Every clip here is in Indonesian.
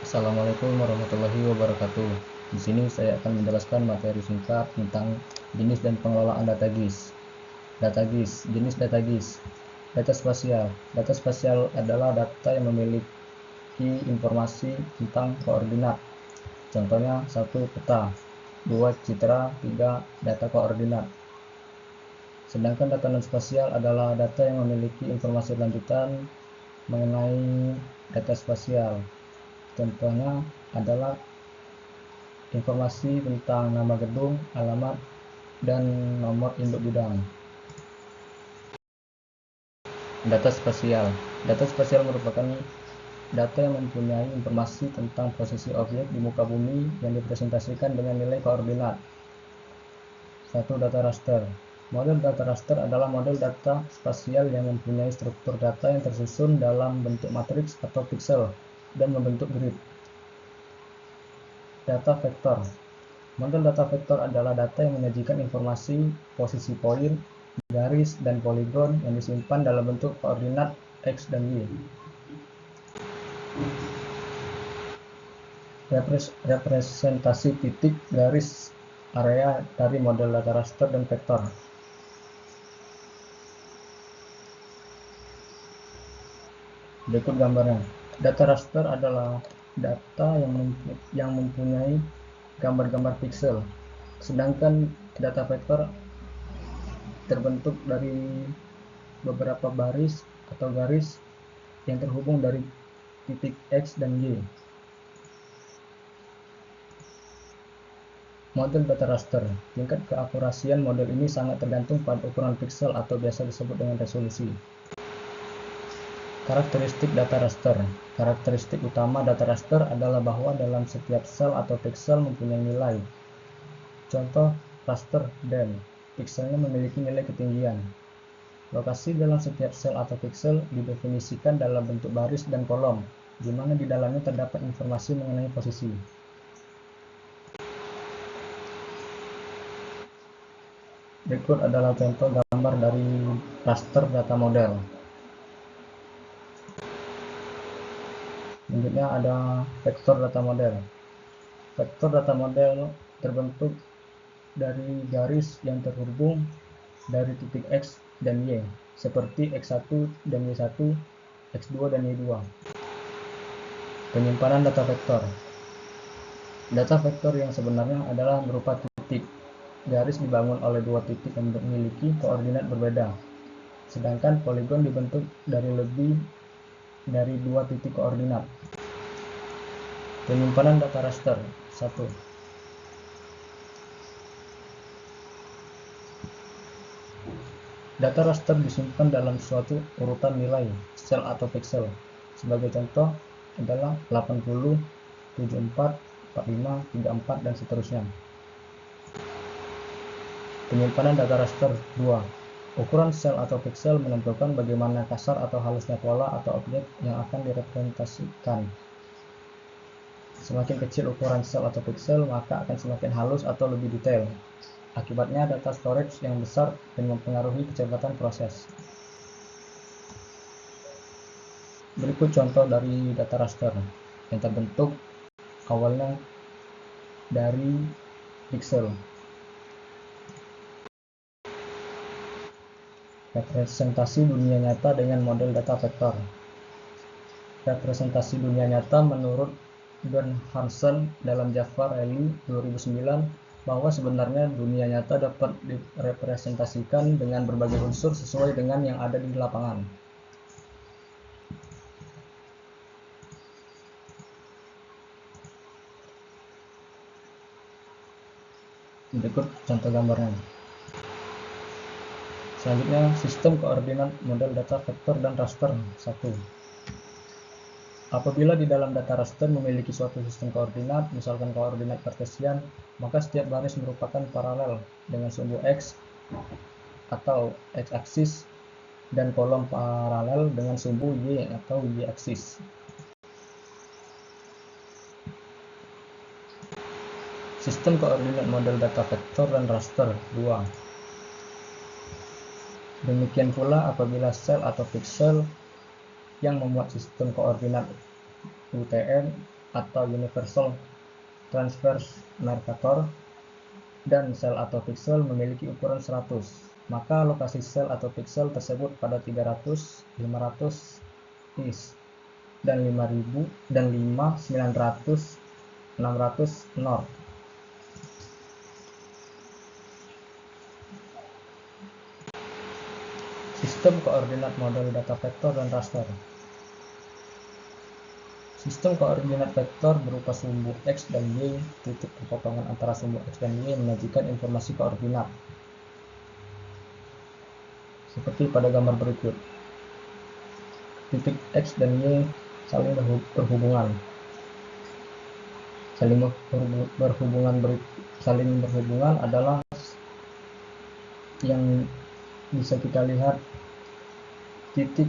Assalamualaikum warahmatullahi wabarakatuh. Di sini saya akan menjelaskan materi singkat tentang jenis dan pengelolaan data GIS. Data GIS, jenis data GIS. Data spasial. Data spasial adalah data yang memiliki informasi tentang koordinat. Contohnya 1 peta, 2 citra, 3 data koordinat. Sedangkan data non-spasial adalah data yang memiliki informasi lanjutan mengenai data spasial. Contohnya adalah informasi tentang nama gedung, alamat, dan nomor induk gudang. Data spasial. Data spasial merupakan data yang mempunyai informasi tentang posisi objek di muka bumi yang dipresentasikan dengan nilai koordinat. 1. Data raster. Model data raster adalah model data spasial yang mempunyai struktur data yang tersusun dalam bentuk matriks atau piksel dan membentuk grid. Data vektor. Model data vektor adalah data yang menyajikan informasi posisi poin, garis, dan poligon yang disimpan dalam bentuk koordinat X dan Y. Representasi titik, garis, area dari model data raster dan vektor. Berikut gambarnya. Data raster adalah data yang mempunyai gambar-gambar piksel, sedangkan data vektor terbentuk dari beberapa baris atau garis yang terhubung dari titik X dan Y. Model data raster. Tingkat keakurasian model ini sangat tergantung pada ukuran piksel atau biasa disebut dengan resolusi. Karakteristik data raster. Karakteristik utama data raster adalah bahwa dalam setiap sel atau piksel mempunyai nilai. Contoh raster DEM. Pikselnya memiliki nilai ketinggian. Lokasi dalam setiap sel atau piksel didefinisikan dalam bentuk baris dan kolom, di mana di dalamnya terdapat informasi mengenai posisi. Berikut adalah contoh gambar dari raster data model. Selanjutnya ada vektor data model. Vektor data model terbentuk dari garis yang terhubung dari titik X dan Y, seperti X1 dan Y1, X2 dan Y2. Penyimpanan data vektor. Data vektor yang sebenarnya adalah berupa titik. Garis dibangun oleh dua titik yang memiliki koordinat berbeda, sedangkan poligon dibentuk dari lebih dari dua titik koordinat. Penyimpanan data raster. 1. Data raster disimpan dalam suatu urutan nilai sel atau piksel. Sebagai contoh adalah 80, 74, 45, 34, dan seterusnya. Penyimpanan data raster. 2. Ukuran sel atau piksel menentukan bagaimana kasar atau halusnya pola atau objek yang akan direpresentasikan. Semakin kecil ukuran sel atau piksel, maka akan semakin halus atau lebih detail. Akibatnya data storage yang besar dan mempengaruhi kecepatan proses. Berikut contoh dari data raster yang terbentuk awalnya dari piksel. Representasi dunia nyata dengan model data vektor. Representasi dunia nyata menurut Bernhardsen dalam Java Rally 2009 bahwa sebenarnya dunia nyata dapat direpresentasikan dengan berbagai unsur sesuai dengan yang ada di lapangan. Berikut contoh gambarnya. Selanjutnya, sistem koordinat model data vektor dan raster. 1. Apabila di dalam data raster memiliki suatu sistem koordinat, misalkan koordinat kartesian, maka setiap baris merupakan paralel dengan sumbu X atau X-aksis dan kolom paralel dengan sumbu Y atau Y-aksis. Sistem koordinat model data vektor dan raster. 2. Demikian pula apabila sel atau piksel yang memuat sistem koordinat UTM atau universal transverse mercator, dan sel atau pixel memiliki ukuran 100, maka lokasi sel atau pixel tersebut pada 300, 500 is, dan 5000 dan 5, 900, 600 north. Sistem koordinat model data vektor dan raster. Sistem koordinat vektor berupa sumbu X dan Y, titik perpotongan antara sumbu X dan Y menyajikan informasi koordinat. Seperti pada gambar berikut. Titik X dan Y saling berhubungan. Saling berhubungan adalah yang bisa kita lihat titik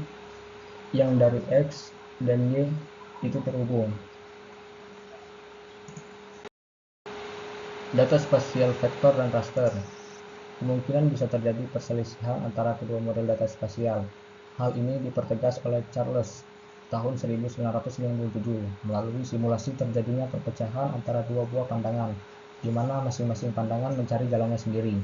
yang dari X dan Y itu terhubung. Data spasial vektor dan raster. Kemungkinan bisa terjadi perselisihan antara kedua model data spasial. Hal ini dipertegas oleh Charles tahun 1997 melalui simulasi terjadinya perpecahan antara dua buah pandangan, di mana masing-masing pandangan mencari jalannya sendiri.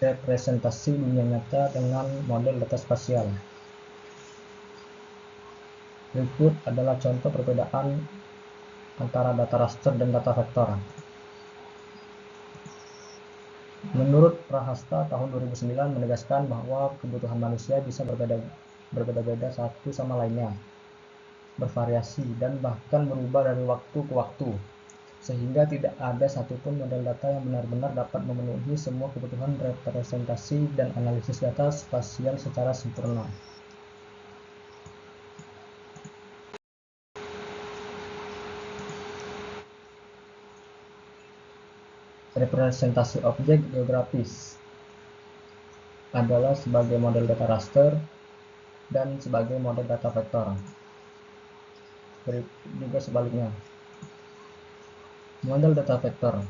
Representasi dunia nyata dengan model data spasial. Berikut adalah contoh perbedaan antara data raster dan data vektor. Menurut Prahasta tahun 2009 menegaskan bahwa kebutuhan manusia bisa berbeda-beda satu sama lainnya, bervariasi, dan bahkan berubah dari waktu ke waktu, sehingga tidak ada satupun model data yang benar-benar dapat memenuhi semua kebutuhan representasi dan analisis data spasial secara sempurna. Representasi objek geografis adalah sebagai model data raster dan sebagai model data vektor. Juga sebaliknya. Model data vektor.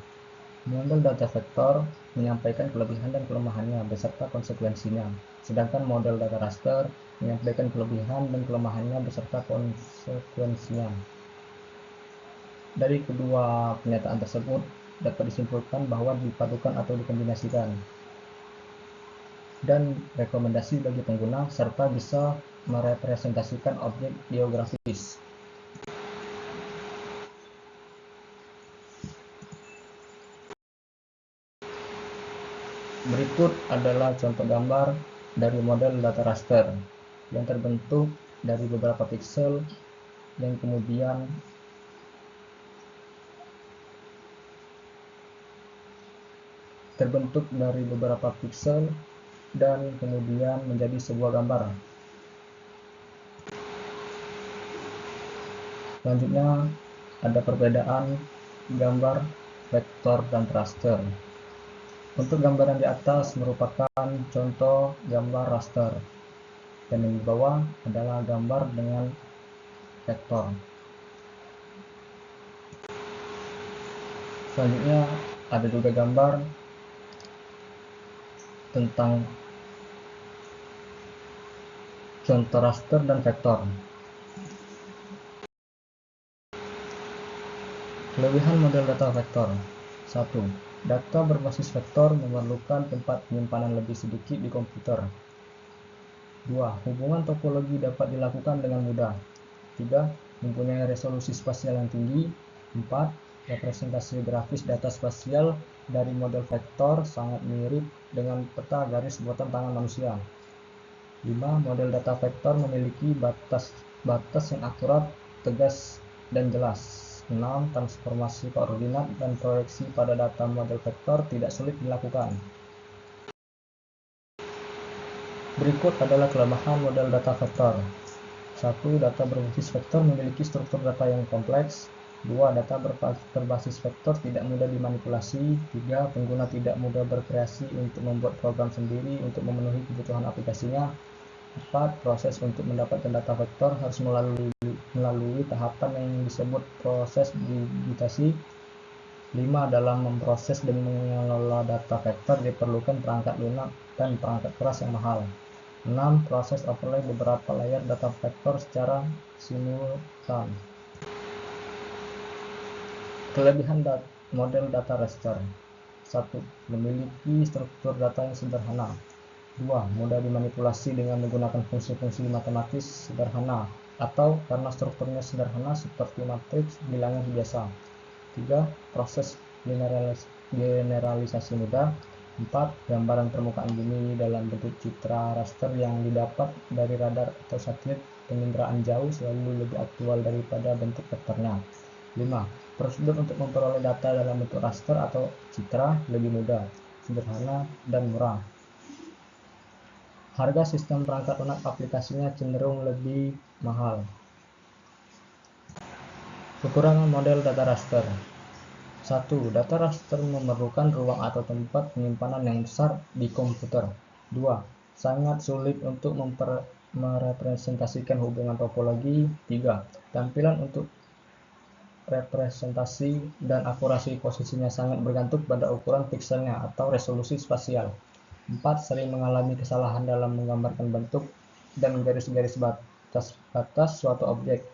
Model data vektor menyampaikan kelebihan dan kelemahannya beserta konsekuensinya, sedangkan model data raster menyampaikan kelebihan dan kelemahannya beserta konsekuensinya. Dari kedua pernyataan tersebut dapat disimpulkan bahwa dipadukan atau dikombinasikan dan rekomendasi bagi pengguna serta bisa merepresentasikan objek geografis. Berikut adalah contoh gambar dari model data raster yang terbentuk dari beberapa pixel yang kemudian dan kemudian menjadi sebuah gambar. Selanjutnya ada perbedaan gambar vektor dan raster. Untuk gambar yang di atas merupakan contoh gambar raster, dan yang di bawah adalah gambar dengan vektor. Selanjutnya ada juga gambar tentang contoh raster dan vektor. Kelebihan model data vektor. 1. Data berbasis vektor memerlukan tempat penyimpanan lebih sedikit di komputer. 2. Hubungan topologi dapat dilakukan dengan mudah. 3. Mempunyai resolusi spasial yang tinggi. 4. Representasi grafis data spasial dari model vektor sangat mirip dengan peta garis buatan tangan manusia. 5. Model data vektor memiliki batas yang akurat, tegas, dan jelas. 6. Transformasi koordinat dan proyeksi pada data model vektor tidak sulit dilakukan. Berikut adalah kelemahan model data vektor. 1. Data berbasis vektor memiliki struktur data yang kompleks. 2. Data berbasis vektor tidak mudah dimanipulasi. 3. Pengguna tidak mudah berkreasi untuk membuat program sendiri untuk memenuhi kebutuhan aplikasinya. 4. Proses untuk mendapatkan data vektor harus melalui tahapan yang disebut proses digitasi. 5. Dalam memproses dan mengelola data vektor diperlukan perangkat lunak dan perangkat keras yang mahal. 6. Proses overlay beberapa layar data vektor secara simultan. Kelebihan model data raster. 1. Memiliki struktur data yang sederhana. 2. Mudah dimanipulasi dengan menggunakan fungsi-fungsi matematis sederhana atau karena strukturnya sederhana seperti matriks bilangan biasa. 3. Proses generalisasi mudah. 4. Gambaran permukaan bumi dalam bentuk citra raster yang didapat dari radar atau satelit penginderaan jauh selalu lebih aktual daripada bentuk vektornya. 5. Prosedur untuk memperoleh data dalam bentuk raster atau citra lebih mudah, sederhana, dan murah. Harga sistem perangkat lunak aplikasinya cenderung lebih mahal. Kekurangan model data raster. 1. Data raster memerlukan ruang atau tempat penyimpanan yang besar di komputer. 2. Sangat sulit untuk merepresentasikan hubungan topologi. 3. Tampilan untuk representasi dan akurasi posisinya sangat bergantung pada ukuran pikselnya atau resolusi spasial. 4. Sering mengalami kesalahan dalam menggambarkan bentuk dan garis-garis batas suatu objek,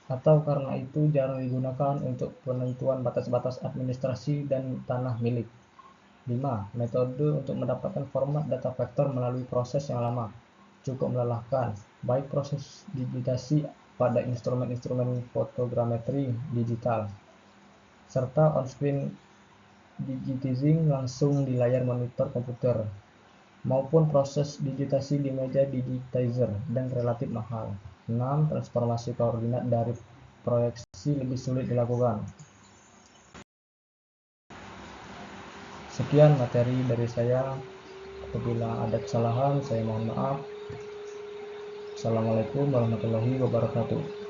atau karena itu jarang digunakan untuk penentuan batas-batas administrasi dan tanah milik. 5. Metode untuk mendapatkan format data vektor melalui proses yang lama, cukup melelahkan, baik proses digitasi pada instrumen-instrumen fotogrametri digital, serta on-screen digitizing langsung di layar monitor komputer, maupun proses digitasi di meja digitizer dan relatif mahal. 6. Transformasi koordinat dari proyeksi lebih sulit dilakukan. Sekian materi dari saya. Apabila ada kesalahan, saya mohon maaf. Assalamualaikum warahmatullahi wabarakatuh.